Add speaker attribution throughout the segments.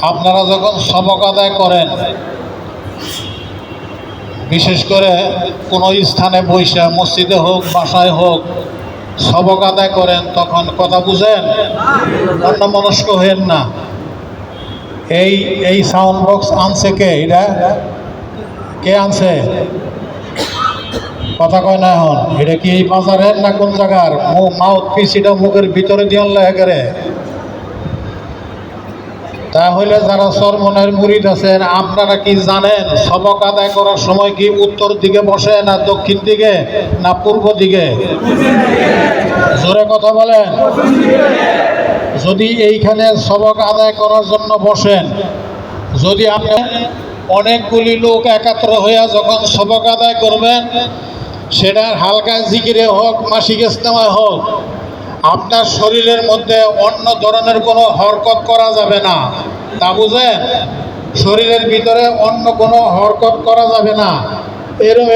Speaker 1: আপনারা যখন সবক আদায় করেন, বিশেষ করে কোনো স্থানে বৈশা, মসজিদে হোক বাসায় হোক, সবক আদায় করেন, তখন কথা বুঝেন, অন্যমনস্ক হয়েন না। এই সাউন্ড বক্স আনছে কে? এটা কে আনছে? কথা কয় না এখন। এটা কি এই বাজারের না কোন জায়গার? মাউথ পিস এটা মুখের ভিতরে দিয়ে করে। তাহলে যারা চরমনের মুরিদ আছেন, আপনারা কি জানেন সবক আদায় করার সময় কি উত্তর দিকে বসে, না দক্ষিণ দিকে, না পূর্ব দিকে? জোরে কথা বলেন। যদি এইখানে সবক আদায় করার জন্য বসেন, যদি আপনি অনেকগুলি লোক একাত্র হইয়া যখন সবক আদায় করবেন, সেটা হালকা জিকিরে হোক, মাসিক ইজতেমায় হোক, আপনার শরীরের মধ্যে অন্য ধরনের কোনো হরকত করা যাবে না। তা বুঝেন? শরীরের ভিতরে অন্য কোনো হরকত করা যাবে না,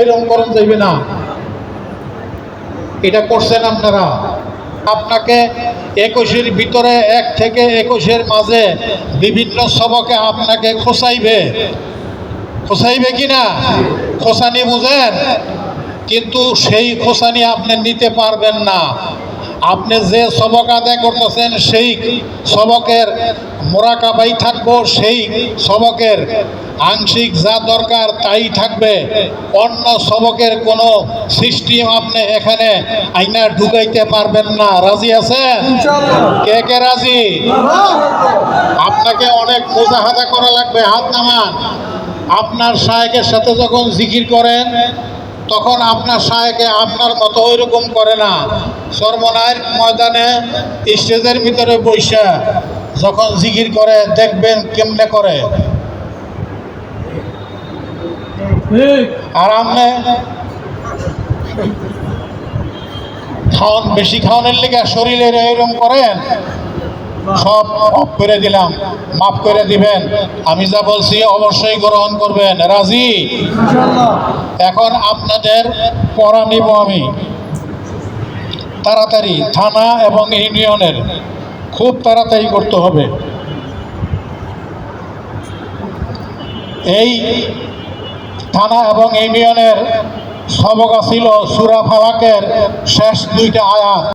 Speaker 1: এরম করণ যাইবে না। এটা করছেন আপনারা। আপনাকে 21-এর ভিতরে 1 থেকে 21-এর মাঝে বিভিন্ন সবকে আপনাকে খোঁচাইবে কি না? খোঁচানি বুঝেন? কিন্তু সেই খোঁচানি আপনি নিতে পারবেন না। আপনি যে সবক আদায় করতেছেন সেই সবকের মোরাকাবাই থাকবো, সেই সবকের আংশিক যা দরকার তাই থাকবে। অন্য সবকের কোনো সিস্টেম আপনি এখানে আইনা ঢুকাইতে পারবেন না। রাজি আছেন? কে কে রাজি? আপনাকে অনেক মুজাহাদা করা লাগবে। হাত নামান। আপনার শায়েখের সাথে যখন জিকির করেন, তখন আপনার শায়েখে আপনার মতো ওইরকম করে না। চরমনাইয়ের ময়দানে স্টেজের ভিতরে বৈশা যখন জিকির করে, দেখবেন কেমনে করে। আর আপনি বেশি খাওয়ানোর লেগে শরীরের এরকম করেন, সব মাফ করে দিলাম, মাফ করে দিবেন। আমি যা বলছি অবশ্যই গ্রহণ করবেন। রাজি? এখন আপনাদের পড়া নিব আমি তাড়াতাড়ি। থানা এবং ইউনিয়নের খুব তাড়াতাড়ি করতে হবে। এই থানা এবং ইউনিয়নের সবক ছিল সূরা ফালাকের শেষ 2টা আয়াত।